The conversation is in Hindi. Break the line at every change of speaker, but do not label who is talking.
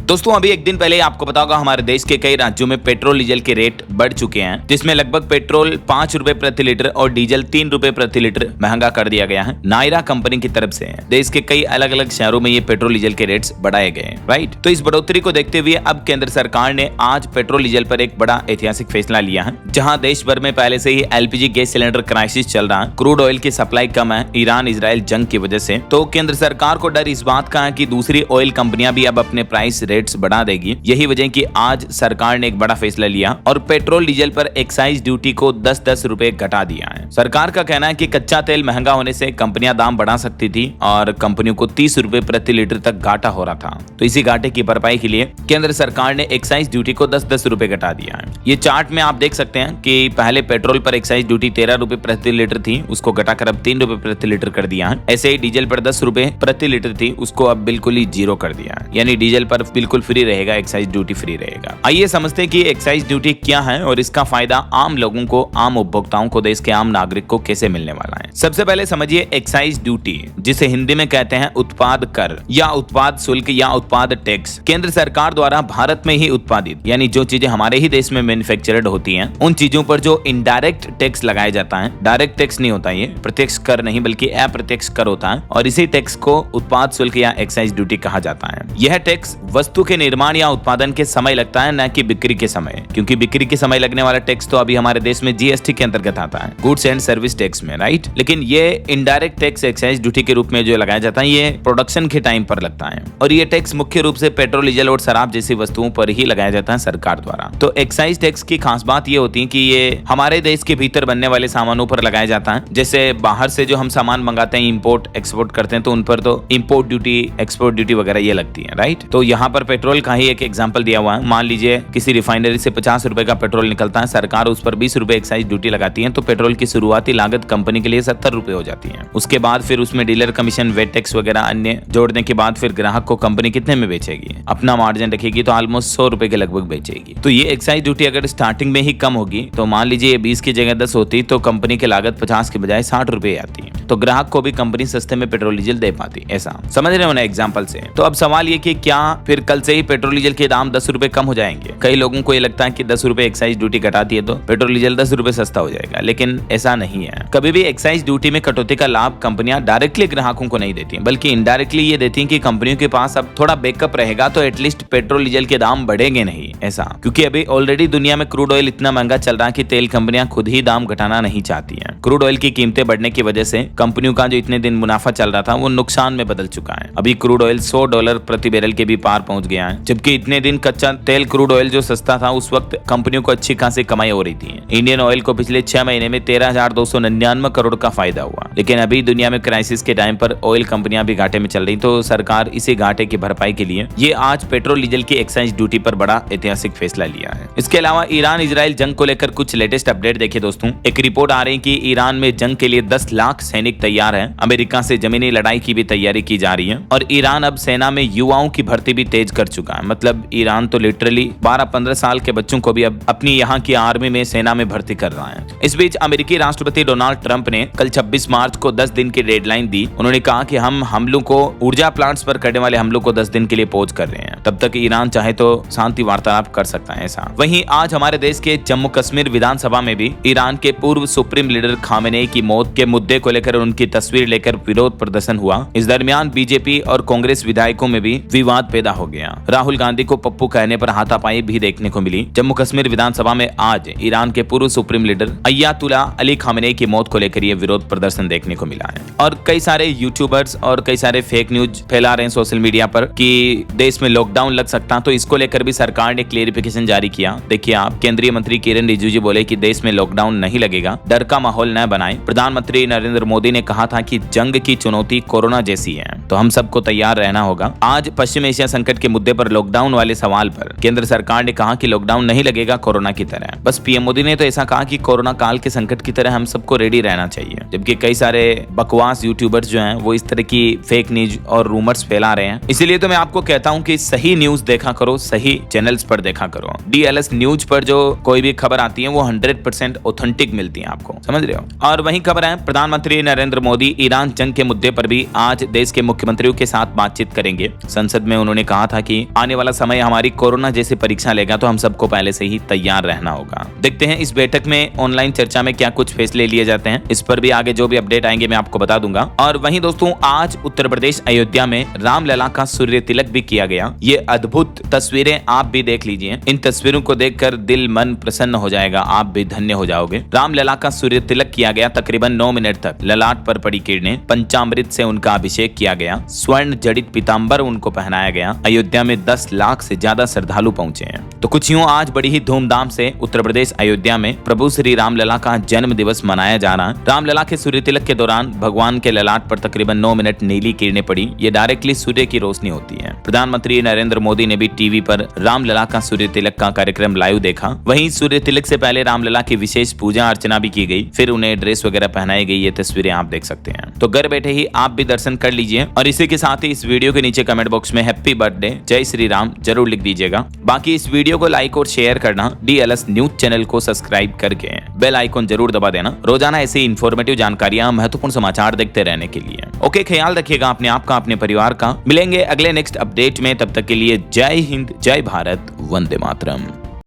दोस्तों अभी एक दिन पहले आपको पता होगा हमारे देश के कई राज्यों में पेट्रोल डीजल के रेट बढ़ चुके हैं, जिसमें लगभग पेट्रोल 5 रुपए प्रति लीटर और डीजल 3 रुपए प्रति लीटर महंगा कर दिया गया है। नायरा कंपनी की तरफ से देश के कई अलग अलग शहरों में ये पेट्रोल डीजल के रेट्स बढ़ाए गए हैं, राइट। तो इस बढ़ोतरी को देखते हुए अब केंद्र सरकार ने आज पेट्रोल डीजल पर एक बड़ा ऐतिहासिक फैसला लिया है। जहां देश भर में पहले से ही एलपीजी गैस सिलेंडर क्राइसिस चल रहा है, क्रूड ऑयल की सप्लाई कम है ईरान इजराइल जंग की वजह से, तो केंद्र सरकार को डर इस बात का है कि दूसरी ऑयल कंपनियां भी अब अपने प्राइस रेट्स बढ़ा देगी। यही वजह कि आज सरकार ने एक बड़ा फैसला लिया और पेट्रोल डीजल पर एक्साइज ड्यूटी को 10-10 रुपए घटा दिया है। सरकार का कहना है कि कच्चा तेल महंगा होने से कंपनियां दाम बढ़ा सकती थी और कंपनियों को 30 रुपए प्रति लीटर तक घाटा हो रहा था। तो इसी घाटे की भरपाई के लिए केंद्र सरकार ने एक्साइज ड्यूटी को 10-10 रुपए घटा दिया है। ये चार्ट में आप देख सकते हैं कि पहले पेट्रोल पर एक्साइज ड्यूटी 13 रुपए प्रति लीटर थी, उसको घटाकर अब 3 रुपए प्रति लीटर कर दिया है। ऐसे ही डीजल पर 10 रुपए प्रति लीटर थी, उसको अब बिल्कुल ही जीरो कर दिया है, यानी डीजल पर बिल्कुल फ्री रहेगा, एक्साइज ड्यूटी फ्री रहेगा। आइए समझते हैं कि एक्साइज ड्यूटी क्या है और इसका फायदा आम लोगों को, आम उपभोक्ताओं को, देश के आम नागरिक को कैसे मिलने वाला है। सबसे पहले समझिए एक्साइज ड्यूटी, जिसे हिंदी में कहते हैं उत्पाद कर या उत्पाद शुल्क या उत्पाद टैक्स। केंद्र सरकार द्वारा भारत में ही उत्पादित, यानी जो चीजें हमारे ही देश में मैन्युफैक्चर्ड होती हैं, उन चीजों पर जो इनडायरेक्ट टैक्स लगाया जाता है, डायरेक्ट टैक्स नहीं होता, ये प्रत्यक्ष कर नहीं बल्कि अप्रत्यक्ष कर होता है, और इसी टैक्स को उत्पाद शुल्क या एक्साइज ड्यूटी कहा जाता है। यह टैक्स वस्तु के निर्माण या उत्पादन के समय लगता है, न कि बिक्री के समय, क्योंकि बिक्री के समय लगने वाला टैक्स तो अभी हमारे देश में जीएसटी के अंतर्गत आता है, गुड्स एंड सर्विस टैक्स में, राइट। लेकिन ये इनडायरेक्ट टैक्स एक्साइज ड्यूटी के रूप में जो लगाया जाता है, ये प्रोडक्शन के टाइम पर लगता है, और ये टैक्स मुख्य रूप से पेट्रोल डीजल और शराब जैसी वस्तुओं पर ही लगाया जाता है सरकार द्वारा। तो एक्साइज टैक्स की खास बात ये होती है कि ये हमारे देश के भीतर बनने वाले सामानों पर लगाया जाता है। जैसे बाहर से जो हम सामान मंगाते हैं, इंपोर्ट एक्सपोर्ट करते हैं, तो उन पर तो इंपोर्ट ड्यूटी, एक्सपोर्ट ड्यूटी वगैरह ये लगती है, राइट। तो यहाँ पर पेट्रोल का ही एक एग्जाम्पल दिया हुआ है। मान लीजिए किसी रिफाइनरी से 50 रुपए का पेट्रोल निकलता है, सरकार उस पर 20 रुपए एक्साइज ड्यूटी लगाती है, तो पेट्रोल की शुरुआती लागत कंपनी के लिए 70 रुपए हो जाती है। उसके बाद फिर उसमें डीलर कमीशन, वेट टैक्स वगैरह अन्य जोड़ने के बाद फिर ग्राहक को कंपनी कितने में बेचेगी, अपना मार्जिन रखेगी तो ऑलमोस्ट 100 रुपए के लगभग बेचेगी। तो ये एक्साइज ड्यूटी अगर स्टार्टिंग में ही कम होगी, तो मान लीजिए 20 की जगह 10 होती, तो कंपनी की लागत 50 के बजाय 60 रुपए आती है, तो ग्राहक को भी कंपनी सस्ते में पेट्रोल डीजल दे पाती। ऐसा समझ रहे हो ना एग्जाम्पल से। तो अब सवाल ये कि क्या फिर कल से ही पेट्रोल डीजल के दाम 10 रुपए कम हो जाएंगे? कई लोगों को ये लगता है कि 10 रुपए एक्साइज ड्यूटी घटाती है तो पेट्रोल डीजल 10 रुपए सस्ता हो जाएगा, लेकिन ऐसा नहीं है। कभी भी एक्साइज ड्यूटी में कटौती का लाभ कंपनियां डायरेक्टली ग्राहकों को नहीं देती, बल्कि इनडायरेक्टली ये देती हैं कि कंपनियों के पास अब थोड़ा बैकअप रहेगा, तो एटलीस्ट पेट्रोल डीजल के दाम बढ़ेंगे नहीं। ऐसा क्योंकि अभी ऑलरेडी दुनिया में क्रूड ऑयल इतना महंगा चल रहा है कि तेल कंपनियां खुद ही दाम घटाना नहीं चाहती हैं। क्रूड ऑयल की कीमतें बढ़ने की वजह से कंपनियों का जो इतने दिन मुनाफा चल रहा था, वो नुकसान में बदल चुका है। अभी क्रूड ऑयल $100 प्रति बैरल के भी पार पहुंच गया है, जबकि इतने दिन कच्चा तेल क्रूड ऑयल जो सस्ता था, उस वक्त कंपनियों को अच्छी खासी कमाई हो रही थी। इंडियन ऑयल को पिछले 6 महीने में 13,299 करोड़ का फायदा हुआ। लेकिन अभी दुनिया में क्राइसिस के टाइम पर ऑयल कंपनियां भी घाटे में चल रही, तो सरकार इसी घाटे की भरपाई के लिए ये आज पेट्रोल डीजल की एक्साइज ड्यूटी पर बड़ा ऐतिहासिक फैसला लिया है। इसके अलावा ईरान इजराइल जंग को लेकर कुछ लेटेस्ट अपडेट देखिए दोस्तों। एक रिपोर्ट आ रही है कि ईरान में जंग के लिए 10 लाख सैनिक तैयार है। अमेरिका से जमीनी लड़ाई की भी तैयारी की जा रही है, और ईरान अब सेना में युवाओं की भर्ती भी तेज कर चुका है। मतलब ईरान तो लिटरली 12-15 साल के बच्चों को भी अब अपनी यहाँ की आर्मी में, सेना में भर्ती कर रहा है। इस बीच अमेरिकी राष्ट्रपति डोनाल्ड ट्रंप ने कल 26 मार्च को 10 दिन की डेडलाइन दी। उन्होंने कहा कि हम हमलों को, ऊर्जा प्लांट्स पर करने वाले हमलों को 10 दिन के लिए पॉज कर रहे हैं, तब तक ईरान चाहे तो शांति वार्तालाप कर सकता है। ऐसा वहीं आज हमारे देश के जम्मू कश्मीर विधानसभा में भी ईरान के पूर्व सुप्रीम लीडर खामेनेई की मौत के मुद्दे को लेकर उनकी तस्वीर लेकर विरोध प्रदर्शन हुआ। इस दरमियान बीजेपी और कांग्रेस विधायकों में भी विवाद पैदा हो गया। राहुल गांधी को पप्पू कहने पर हाथापाई भी देखने को मिली। जम्मू कश्मीर विधानसभा में आज ईरान के पूर्व सुप्रीम लीडर अयतुल्ला अली खामेनेई की मौत को लेकर यह विरोध प्रदर्शन देखने को मिला है। और कई सारे यूट्यूबर्स और कई सारे फेक न्यूज फैला रहे हैं सोशल मीडिया पर कि देश में लॉकडाउन लग सकता है, तो इसको लेकर भी सरकार ने क्लेरिफिकेशन जारी किया। देखिए आप, केंद्रीय मंत्री किरण रिजिजू बोले कि देश में लॉकडाउन नहीं लगेगा, डर का माहौल न बनाएं। प्रधानमंत्री नरेंद्र मोदी ने कहा था कि जंग की चुनौती कोरोना जैसी है, तो हम सबको तैयार रहना होगा। आज पश्चिम एशिया संकट के मुद्दे पर लॉकडाउन वाले सवाल पर केंद्र सरकार ने कहा कि लॉकडाउन नहीं लगेगा कोरोना की तरह। बस पीएम मोदी ने तो ऐसा कहा कि कोरोना काल के संकट की तरह हम सबको रेडी रहना चाहिए, जबकि कई सारे बकवास यूट्यूबर्स जो हैं वो इस तरह की फेक न्यूज और रूमर्स फैला रहे हैं। इसीलिए तो मैं आपको कहता हूं कि सही न्यूज देखा करो, सही चैनल्स पर पर देखा करो। DLS न्यूज पर जो कोई भी खबर आती है वो 100% ऑथेंटिक मिलती है आपको, समझ रहे हो। और वही खबर है, प्रधानमंत्री नरेंद्र मोदी ईरान जंग के मुद्दे पर भी आज देश के मुख्यमंत्रियों के साथ बातचीत करेंगे। संसद में उन्होंने कहा था कि आने वाला समय हमारी कोरोना जैसी परीक्षा लेगा, तो हम सबको पहले से ही तैयार रहना होगा। देखते हैं इस बैठक में ऑनलाइन चर्चा में क्या कुछ फैसले लिए जाते हैं। इस पर भी आगे जो भी अपडेट आएंगे मैं आपको बता दूंगा। और वहीं दोस्तों, आज उत्तर प्रदेश अयोध्या में रामलला का सूर्य तिलक भी किया गया। ये अद्भुत तस्वीरें आप भी देख लीजिए। इन तस्वीरों को देखकर दिल मन प्रसन्न हो जाएगा, आप भी धन्य हो जाओगे। रामलला का सूर्य तिलक किया गया। तकरीबन 9 मिनट तक ललाट पर पड़ी किरणें, पंचामृत से उनका अभिषेक किया गया, स्वर्ण जड़ित पीतांबर उनको पहनाया गया। अयोध्या में 10 लाख से ज्यादा श्रद्धालु पहुंचे हैं। तो कुछ यूं आज बड़ी ही धूमधाम से उत्तर प्रदेश अयोध्या में प्रभु श्री रामलला का जन्म दिवस मनाया जा रहा है। रामलला के सूर्य तिलक के दौरान भगवान के ललाट पर तकरीबन 9 मिनट नीली किरणें पड़ी। ये डायरेक्टली सूर्य की रोशनी होती है। प्रधानमंत्री नरेंद्र मोदी ने भी टीवी पर रामलला का सूर्य तिलक का कार्यक्रम लाइव देखा। वहीं सूर्य तिलक से पहले रामलला की विशेष पूजा अर्चना भी की गई, फिर उन्हें ड्रेस वगैरह पहनाई गई। ये तस्वीरें आप देख सकते हैं। तो घर बैठे ही आप भी दर्शन कर लीजिए। और इसी के साथ ही इस वीडियो के नीचे कमेंट बॉक्स में हैप्पी बर्थडे जय श्री राम जरूर लिख दीजिएगा। बाकी इस वीडियो को लाइक और शेयर करना, DLS न्यूज चैनल को सब्सक्राइब करके बेल आइकन जरूर दबा देना, रोजाना ऐसी इंफॉर्मेटिव जानकारियां, महत्वपूर्ण समाचार देखते रहने के लिए। ओके, ख्याल रखिएगा अपने आप का, अपने परिवार का। मिलेंगे अगले नेक्स्ट अपडेट में, तब तक के लिए जय हिंद, जय भारत, वंदे मातरम।